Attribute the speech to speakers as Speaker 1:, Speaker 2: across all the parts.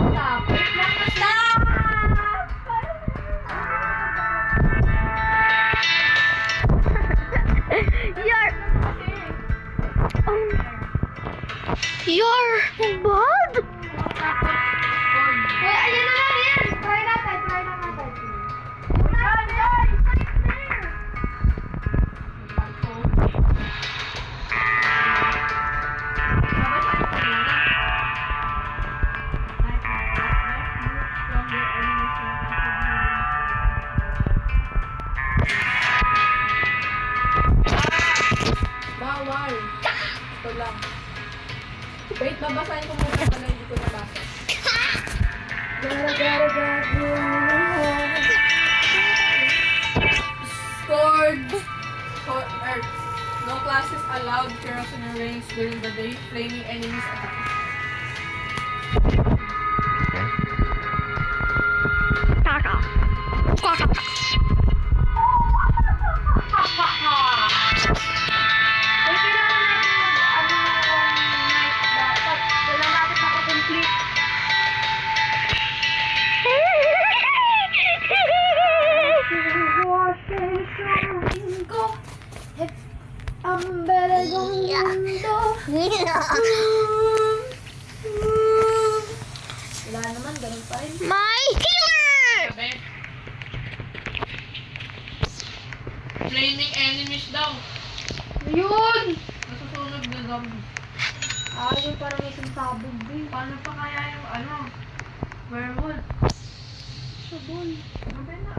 Speaker 1: Stop! Stop!
Speaker 2: You're bad.
Speaker 1: Wait, ayun na lang yan! Try natin. Bawal. Ito lang. Wait, babasahin ko muna pala, hindi ko nabasa. Scored for Earth. No classes allowed. Kerosene range during the day. Flaming enemies attack.
Speaker 2: Kaka.
Speaker 1: Kung kailangan natin one night dapat. Kailangan natin makakomplete. Ang belegong mundo. Wala naman, ganun pa rin.
Speaker 2: My killer.
Speaker 3: Flaming enemies daw.
Speaker 1: Yun!
Speaker 3: Nasusunog na zombie.
Speaker 1: Yun parang may sintabog din.
Speaker 3: Paano pa kaya yung werewolf?
Speaker 1: Sabon.
Speaker 3: Sabi na.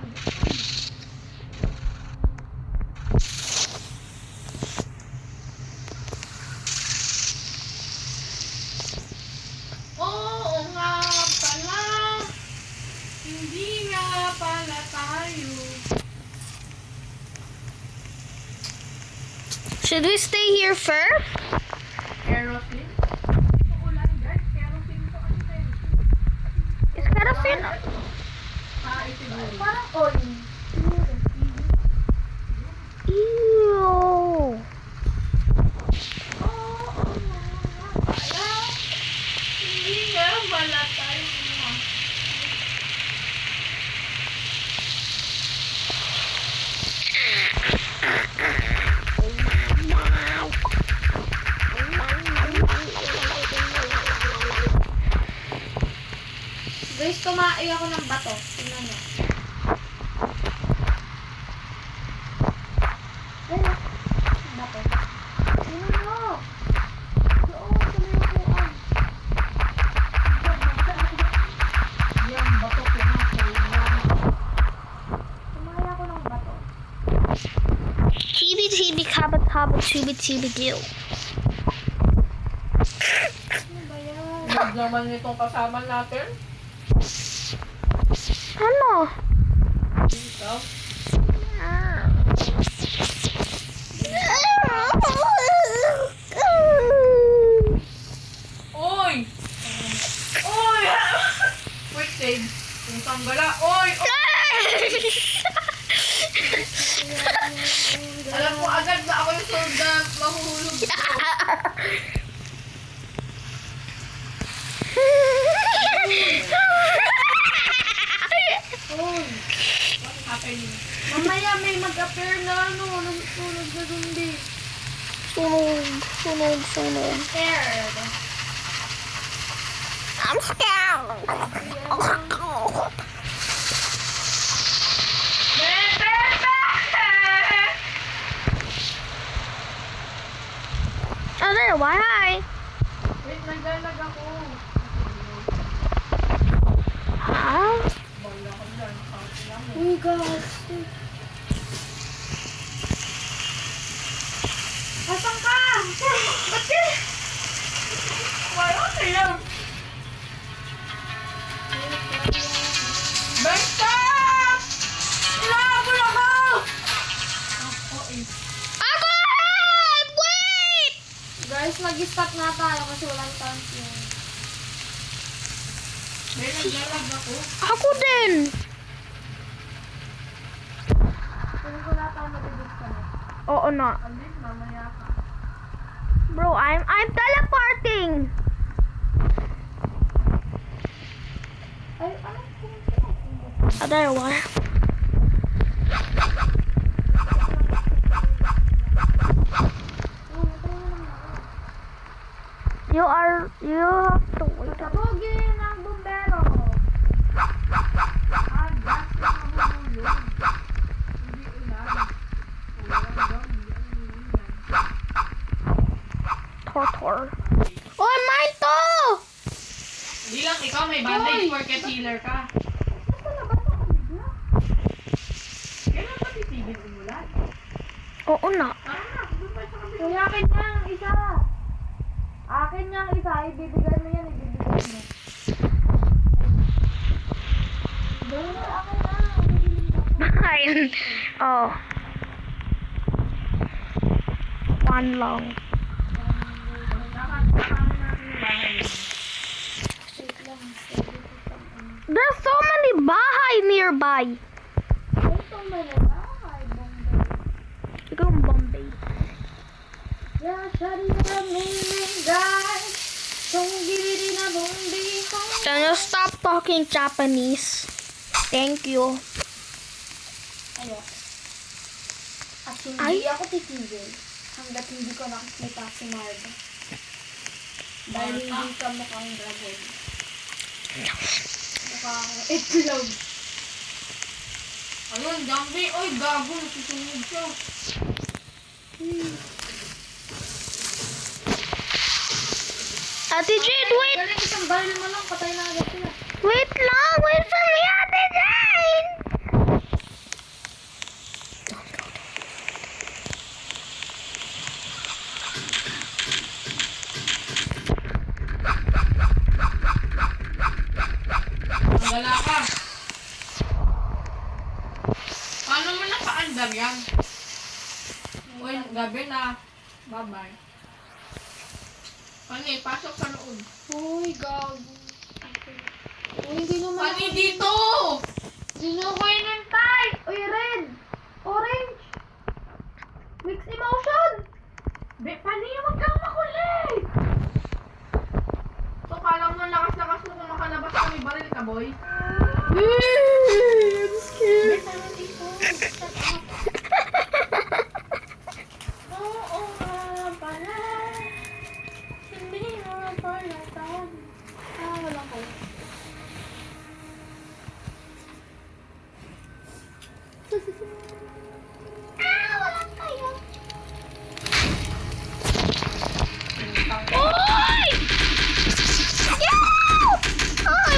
Speaker 3: Oo nga pala. Hindi nga pala tayo.
Speaker 2: Should we stay here first?
Speaker 3: Kerosene? Uulan guys. Kerosene to ano tayo?
Speaker 2: Is kerosene?
Speaker 3: Ito siguro.
Speaker 1: Parang oil.
Speaker 2: Ew.
Speaker 3: Hindi nga pala tayo.
Speaker 1: Guys, tumae ako ng bato. Tingnan nyo. Ano? Bato. Tingnan nyo. Doon, sa may upuan.
Speaker 3: Yung bato ko na.
Speaker 1: Tumae ako ng bato.
Speaker 2: Chibi chibi kaba kaba chibi chibi do.
Speaker 1: Ano ba yan?
Speaker 3: Huwag naman itong kasama natin.
Speaker 2: Ano?
Speaker 3: Ikaw. Oy! Oy! Quick save. Yung sanggala. Oy! Alam ko agad na ako yung sunod na mahuhulog.
Speaker 1: Oy.
Speaker 3: What's happening?
Speaker 1: Mamaya may mag-appear na nasusunod na zombie.
Speaker 2: Sunog.
Speaker 1: Scared.
Speaker 2: I'm scared. Oh, there. Why hi?
Speaker 3: Wait, naglalag ako.
Speaker 2: Huh?
Speaker 3: Bala ko dyan. Sabi lang mo.
Speaker 1: Oh God. Asan ka? Ba't yun?
Speaker 3: Wala ko lang. Basta! Inahabol ako! Ako eh.
Speaker 2: Ako! Wait!
Speaker 1: Guys, mag-stop na tayo kasi walang chance yun.
Speaker 3: May naglalag ako.
Speaker 2: Ako din.
Speaker 1: Kung wala tayo mag-disconnect.
Speaker 2: Oo na.
Speaker 3: Alis, mamaya ka.
Speaker 2: Bro, I'm teleporting. There one. You have to wait.
Speaker 3: Sabugin ng bumbero. Ah, gas na mabubulong. Hindi ulan. Walang dami.
Speaker 2: Tortor. Oy, Marto!
Speaker 1: Hindi lang ikaw may bandage porket healer ka.
Speaker 3: Nasa labas ako bigla.
Speaker 1: Kailan ba titigil umulan?
Speaker 2: Oo na.
Speaker 1: Tara na, doon tayo sa kabila.
Speaker 3: Kuya, akin niya ang isa. Akin niya ang isa. Ibibigay mo yan, ibibigay mo. Dahil akin na.
Speaker 2: Ayun. Oh. One long.
Speaker 3: Wait lang.
Speaker 2: There's so many bahay nearby.
Speaker 3: Ito ba na? Ay, Bombay.
Speaker 2: Siguro Bombay.
Speaker 3: Yeah, shawty, you're amazing guy. Don't give it in a Bombay.
Speaker 2: Can you stop talking Japanese? Thank you.
Speaker 3: Ayo. At
Speaker 2: Ay.
Speaker 3: hindi ako titigil hanggat hindi ko nakikita si Marva. Dahil hindi ka mukhang dragon. Mukhang itlog.
Speaker 1: Ayun, Jambi. Oy, gago. Nasusunod siya.
Speaker 2: Ate Jade, wait!
Speaker 3: Galing isang baril mo lang, patay na agad sila.
Speaker 2: Wait lang! Wait for me, Ate Jade!
Speaker 1: Magala ka. Paano mo nakaandar yan? Uy, gabi na. Bye-bye. Pani, pasok sa loob.
Speaker 3: Uy, gago. Okay. Uy, hindi naman
Speaker 1: Pani, dito!
Speaker 3: Hindi ko inintay! Uy, red! Orange! Mixed emotion!
Speaker 1: Be, Pani, huwag kang makulit! So, kala mo lakas-lakas mo kung makalabas ka, may baril ka, boy?
Speaker 3: I'm scared.
Speaker 1: Be, sana dito.
Speaker 3: Oo nga pala. Hindi nga pala tayo. Ah, wala ko. Ah, wala tayo.
Speaker 2: Oy! Yeah! Oh,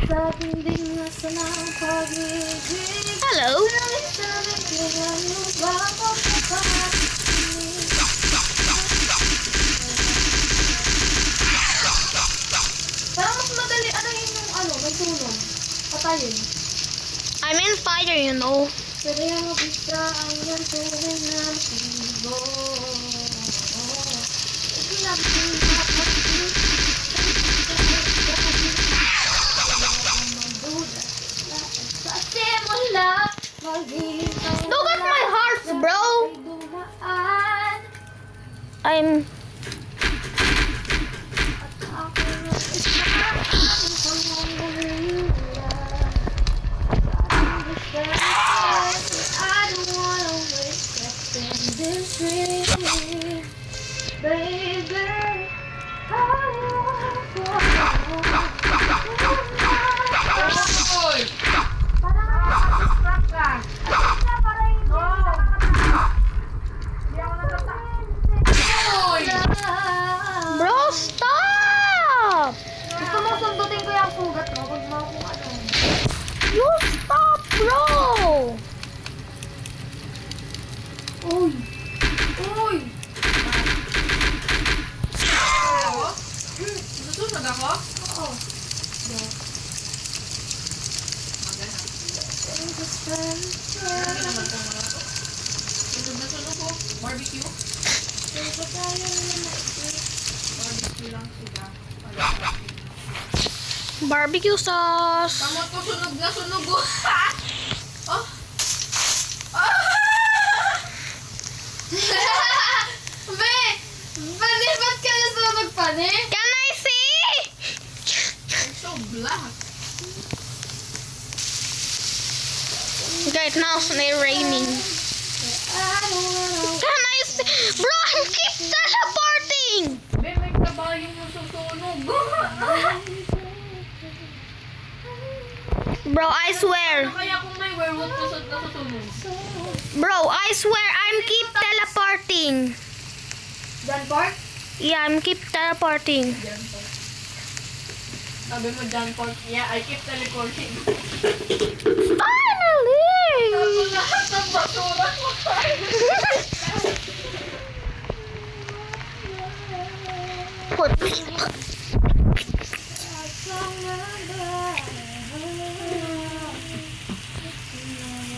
Speaker 3: Sa tinding nasa ng pag-ibig.
Speaker 2: Hello?
Speaker 3: Sabi kailan mo ba ako papakinig? Parang mas madali ano yun yung ano, magsunog. Patayin.
Speaker 2: I'm in fire, you know.
Speaker 3: Pero yung mabisa ang yan tunay na tibo. Sa simula, maghihintay
Speaker 2: Look at my hearts, bro.
Speaker 3: ay dumaan.
Speaker 2: I'm...
Speaker 3: Ako na isa ang pangangulila. I don't wanna wake up in this dream, baby.
Speaker 1: Oy!
Speaker 3: Parang nakaka-distract ka. Parang hindi
Speaker 1: Hindi ako natatakot. Oy!
Speaker 2: Bro, stop!
Speaker 3: Gusto mo sundutin ko yung sugat mo? Huwag mo kung ano.
Speaker 2: You stop, bro!
Speaker 3: Uy! Uy!
Speaker 1: Ako? Susunod ako?
Speaker 3: Oo.
Speaker 1: Magana.
Speaker 3: I'm just trying to
Speaker 1: Hindi naman kung mga to. Sunod na sunod ko. Barbecue.
Speaker 3: say ba tayo na maisip?
Speaker 1: Barbecue lang sila.
Speaker 2: Barbecue sauce.
Speaker 1: Kamot ko sunog na sunog ko. Oh! Ah!
Speaker 3: Be! Ba't ka nasunog pa ni?
Speaker 2: Can I see?
Speaker 1: Black.
Speaker 2: Guys, now it's raining. Can I see? Bro, I keep teleporting!
Speaker 1: Be, may kabayo mo susunog.
Speaker 2: Bro, I swear.
Speaker 1: Ano kaya kung may werewolf na susunog?
Speaker 2: Bro, I swear I'm keep teleporting.
Speaker 3: John Park?
Speaker 2: Yeah, I'm keep teleporting.
Speaker 1: John Park. Sabi mo John Park. Yeah, I keep teleporting.
Speaker 2: Finally!
Speaker 1: Tapos lahat ng basura ko.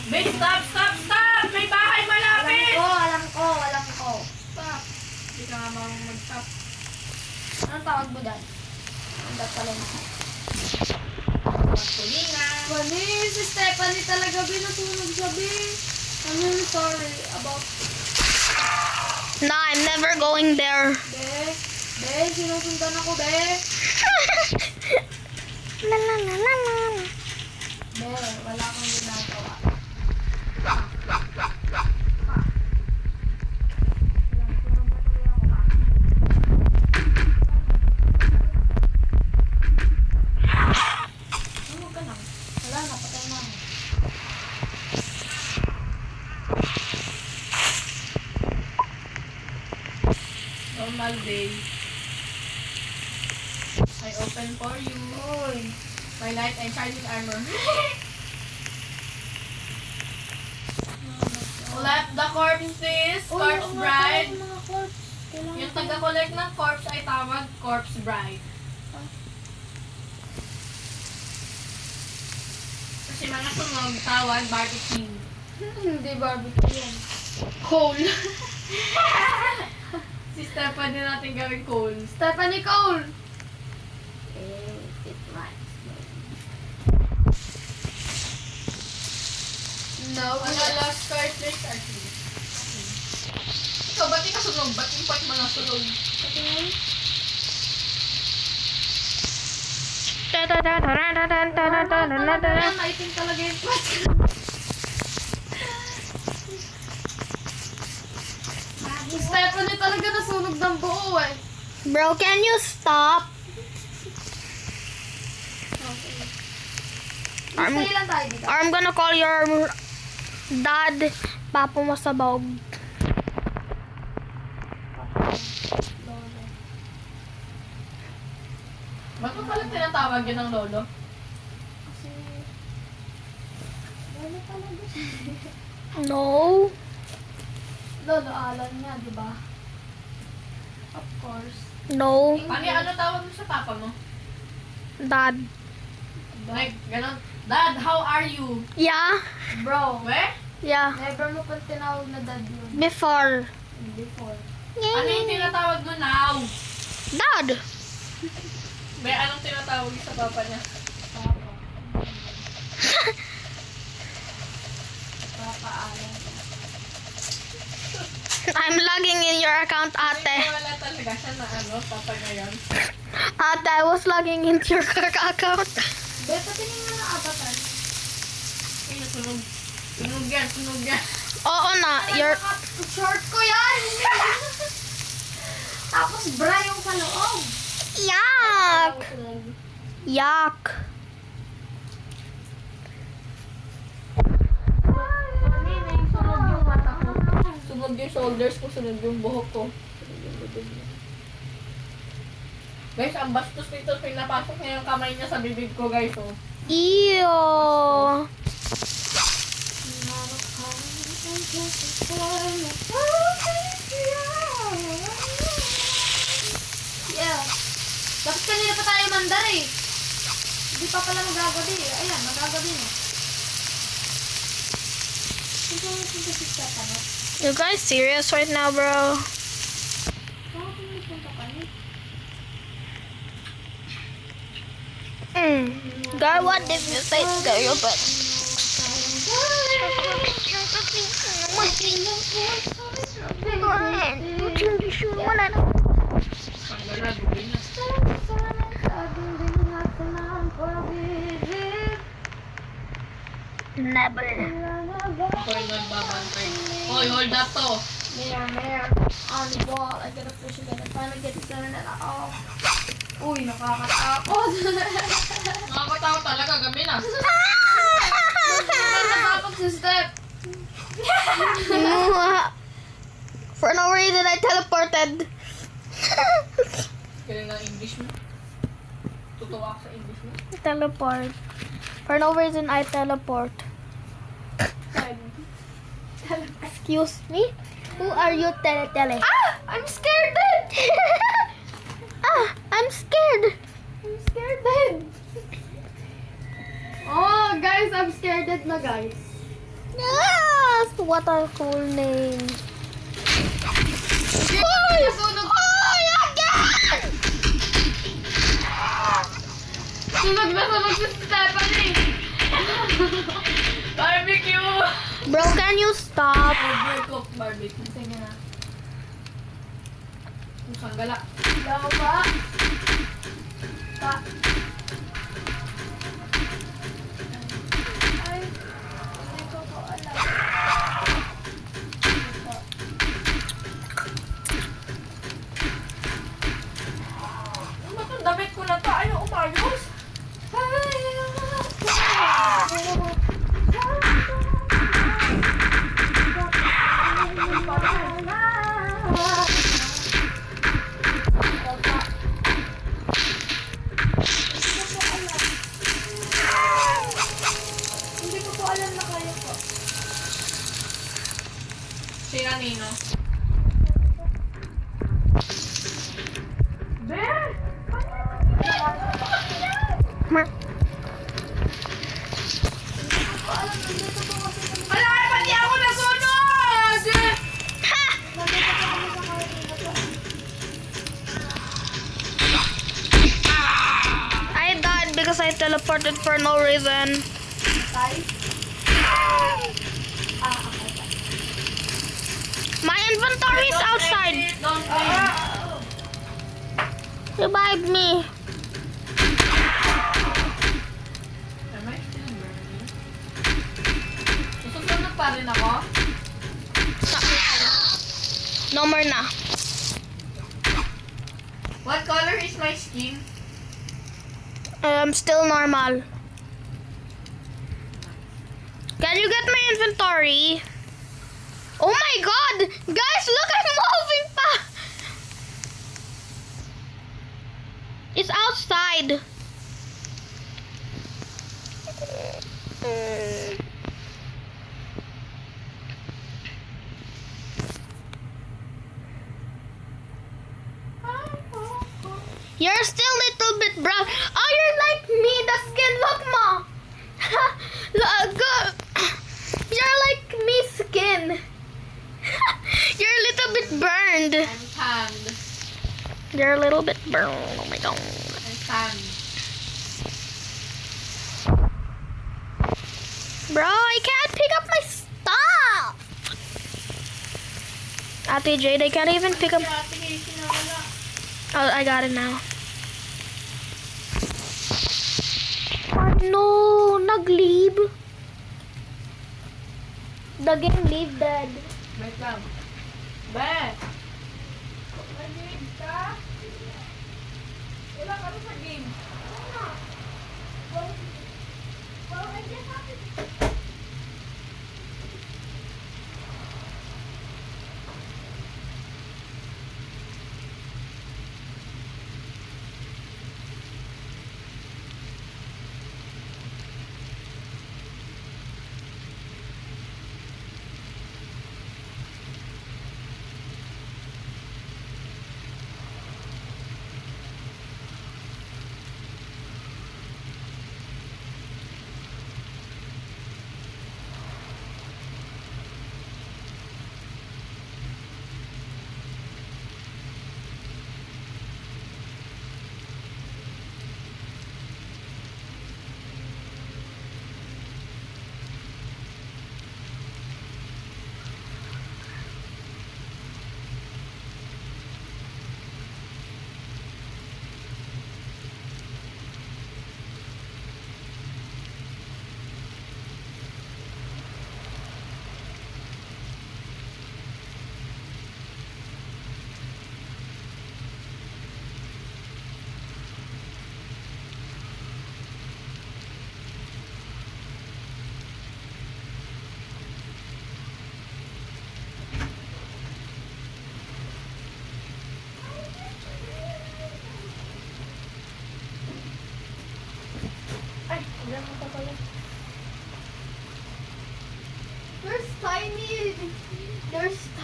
Speaker 1: Be, stop, stop, stop! May bahay malapit!
Speaker 3: Alam ko.
Speaker 1: Stop. Hindi ka nga marunong mag-stop.
Speaker 3: Anong tawag mo dad? Ang dad pala na.
Speaker 1: Tulina.
Speaker 3: Mali, si Stephanie talaga binasunog siya, be. I'm really sorry about...
Speaker 2: No, I'm never going there.
Speaker 3: Be, sinusundan ako, be.
Speaker 2: La la la la la.
Speaker 3: Be, wala akong ginagawa. Ano ka lang? Wala na, patay na ako.
Speaker 1: Normal day. I open for you.
Speaker 3: Oy.
Speaker 1: My light and shining armor. Collect the corpses, corpse bride.
Speaker 3: Mga corpse. Kailangan
Speaker 1: Yung taga-collect ng corpse ay tawag corpse bride. Kasi mga sunog tawag barbecue.
Speaker 3: Hindi barbecue yan.
Speaker 1: Cole. Si Stephanie natin gawing Cole.
Speaker 3: Stephanie Cole! It might. No,
Speaker 1: Mga last card please, Archie. Ikaw, ba't di ka sunog? Ba't yung part mo na sunog?
Speaker 3: Maitim talaga yung pot. Stephanie talaga nasunog ng buo eh.
Speaker 2: Bro, can you stop?
Speaker 3: Stay lang tayo dito.
Speaker 2: Or I'm gonna call your dad. Papa mo sa bawg.
Speaker 1: Ba't mo pala tinatawag yun ng lolo?
Speaker 3: Kasi... Lolo talaga siya.
Speaker 2: No.
Speaker 3: Lolo Alan nga, di ba? Of course.
Speaker 2: No.
Speaker 1: Pagi, ano tawag mo sa papa mo?
Speaker 2: Dad.
Speaker 1: Like, ganon. Dad, how are you?
Speaker 2: Yeah.
Speaker 3: Bro,
Speaker 1: We?
Speaker 2: Yeah.
Speaker 3: never mo pa tinawag na dad yun.
Speaker 2: Before.
Speaker 3: Before.
Speaker 1: Ano yung tinatawag mo now?
Speaker 2: Dad.
Speaker 1: Be, anong tinatawag sa papa niya?
Speaker 3: Papa. Papa Alan.
Speaker 2: I'm logging in your account,
Speaker 1: Kasi
Speaker 2: ate.
Speaker 1: wala talaga siya na papa ngayon.
Speaker 2: Ate, I was logging into your account.
Speaker 3: Be, patingin mo na avatar.
Speaker 1: Ay, nasunog. Sunog yan, sunog yan.
Speaker 2: Oo na. Your...
Speaker 3: Short ko yan! Tapos bra yung sa loob.
Speaker 2: Yuck. Yuck.
Speaker 1: Sunog yung mata ko. Sunog yung shoulders ko, sunog yung buhok ko. Guys, ang bastos nito, pinapasok niya yung kamay niya sa bibig ko, guys. Oh.
Speaker 2: Ew.
Speaker 3: Yeah. Bakit kanina pa tayo mandar eh? Hindi pa pala magagabi eh. Ayan, magagabi na. Ito yung punta si Stephanie.
Speaker 2: You guys serious right now, bro?
Speaker 3: Bakit yung punta ka niya?
Speaker 2: God, what did you say to your butt? Wala na.
Speaker 1: Ang gala, gawin na. Ako yung nagbabantay. Hoy, hold up to.
Speaker 3: There, on the wall. I gotta push again and finally get this internet off. Uy, nakakatakot.
Speaker 1: Nakakatakot talaga, gabi na.
Speaker 3: Nakakatakot sa step.
Speaker 2: For no reason, I teleported.
Speaker 1: Galing ng English mo. Tutuwa ako sa English mo.
Speaker 2: Teleport. For no reason, I teleport. Excuse me? Who are you, tele?
Speaker 3: I'm scared.
Speaker 2: I'm scared.
Speaker 3: I'm scared. Oh, guys, I'm scared na, guys.
Speaker 2: Yes! What a cool name. Hoy! Hoy! Again!
Speaker 3: Sunog na sunog si Stephanie.
Speaker 1: Barbecue!
Speaker 2: Bro, can you stop?
Speaker 1: Overcooked barbecue.
Speaker 3: Sige na.
Speaker 1: Musang gala.
Speaker 3: Daw ba? Pa. Ay, hindi ko po alam.
Speaker 1: Ano ba itong damit ko na to? Ayaw umayos.
Speaker 3: Hindi ko po alam na kayo po.
Speaker 1: Si Anino. Wala ka ba di ako nasunod?
Speaker 2: I died because I teleported for no reason. My inventory is outside.
Speaker 1: Don't wait.
Speaker 2: Revive me.
Speaker 1: Am I still burning? Susunod pa rin ako?
Speaker 2: No more na.
Speaker 1: What color is my skin?
Speaker 2: Still normal. Can you get my inventory? Oh my god! Guys, look, I'm moving pa! It's outside. You're still a little bit brown. Oh, you're like me. The skin, look, ma. Look, you're like me skin. You're a little bit burned.
Speaker 1: I'm tanned.
Speaker 2: You're a little bit burned. Oh my god.
Speaker 1: I'm tanned.
Speaker 2: Bro, I can't pick up my stuff. Ate Jade, I can't even pick up. Oh, I got it now. Oh no, nag-leave. The game leave dead.
Speaker 1: Wait lang. Be! Wala ka rin sa game.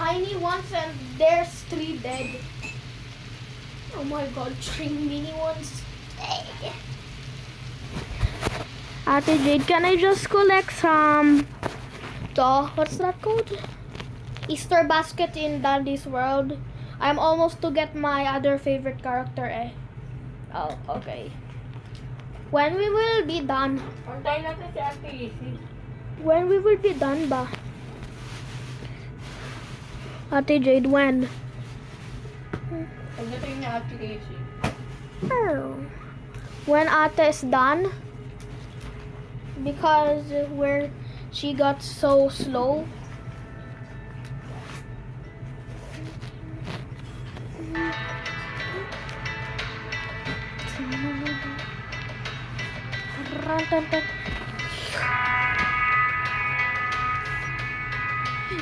Speaker 2: tiny ones and there's 3 dead. Oh my god, 3 mini ones. Ate Jade, can I just collect some what's that called? Easter basket in Dandy's World. I'm almost to get my other favorite character Oh, okay. When we will be done?
Speaker 1: Antayin natin si Ate Easy.
Speaker 2: When we will be done ba? Ate Jade, when?
Speaker 1: Pagdating ni Ate Easy.
Speaker 2: Oh. When Ate is done? Because she got so slow.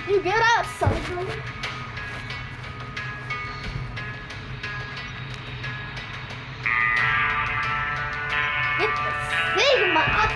Speaker 2: You get out, son. Get the Sigma up.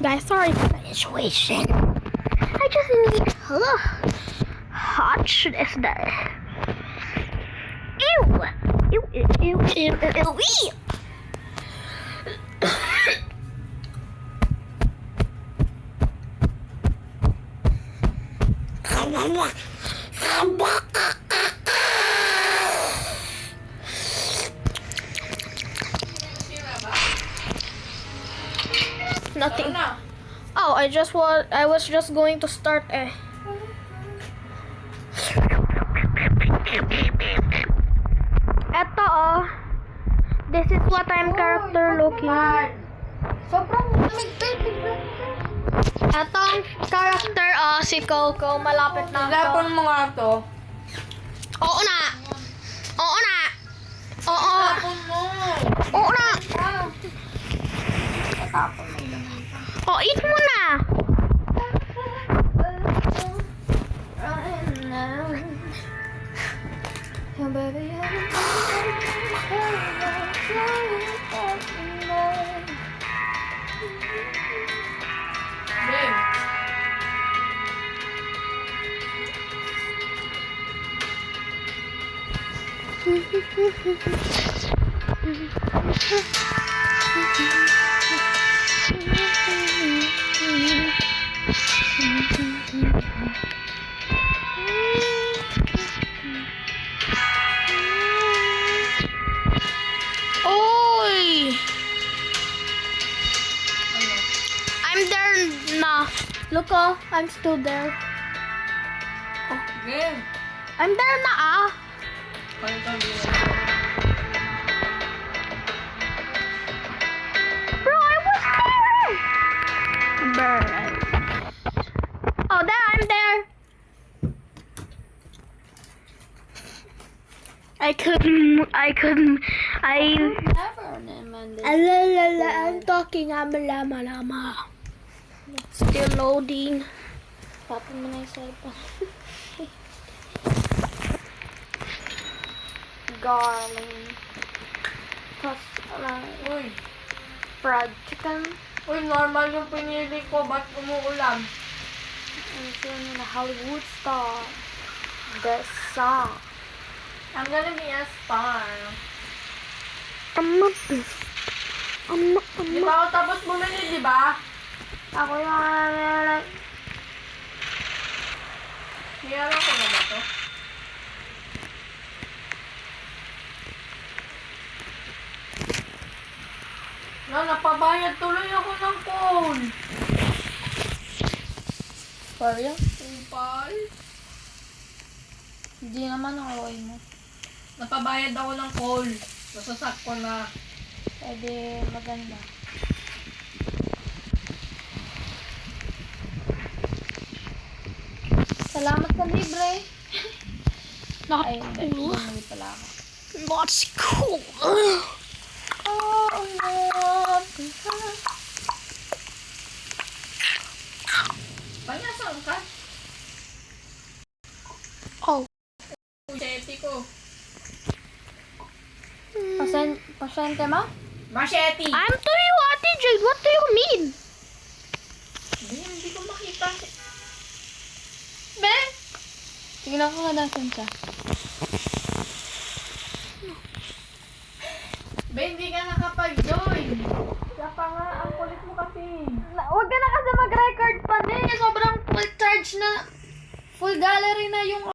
Speaker 2: Guys, sorry for the situation. I just need hot is there. Ew! Ew, ew, ew, ew, ew, ew. Nothing. Oh, I was just going to start Eto this is what I'm character looking.
Speaker 3: Sobrang lamig, baby.
Speaker 2: Eto ang character si Coco, malapit na ako.
Speaker 1: Lapon mo nga to.
Speaker 2: Oo na. Oo na. Oo.
Speaker 1: Lapon mo.
Speaker 2: Oo na.
Speaker 3: Tapon mo lang.
Speaker 2: Oh, eat mo na.
Speaker 1: Babe.
Speaker 2: Oy! I'm there na. Look I'm still there.
Speaker 1: Game.
Speaker 2: I'm there na ah. Bro, I was there. Bird. Oh, there, I'm there.
Speaker 3: Never naman this.
Speaker 2: Alalala, I'm talking. Lama. Still loading.
Speaker 3: Tapon mo na yung cellphone. Garling. Tapos,
Speaker 1: Uy.
Speaker 3: fried chicken.
Speaker 1: Uy, normal yung pinili ko. Ba't umuulam?
Speaker 3: And then the Hollywood star. The song.
Speaker 1: I'm gonna be a star.
Speaker 2: I'm not.
Speaker 1: Di ba ako tapos bumili, di ba?
Speaker 3: Ako yung
Speaker 1: Hiyara ko na ba to? Napabayad tuloy ako ng phone.
Speaker 3: For real?
Speaker 1: Upal.
Speaker 3: Hindi naman ang away mo.
Speaker 1: Napabayad ako ng call. Nasasak ko na.
Speaker 3: Pwede maganda. Salamat sa libre.
Speaker 2: Not
Speaker 3: Ay, hindi.
Speaker 2: cool.
Speaker 3: Bumili pala ako.
Speaker 2: Not cool.
Speaker 3: Oh, love.
Speaker 1: Panyasan ka?
Speaker 2: Oh.
Speaker 1: Machete ko.
Speaker 3: Pasyente mo?
Speaker 1: Machete!
Speaker 2: I'm to you, Ate Jade. What do you mean?
Speaker 1: Hindi ko makita.
Speaker 3: Be? Tingnan ko natin siya.
Speaker 1: Be, hindi ka nakapag-join. Kaya pa nga, ang kulit mo kasi.
Speaker 3: Huwag ka na kasi mag-record pa din. Sobrang full charge na. Full gallery na yung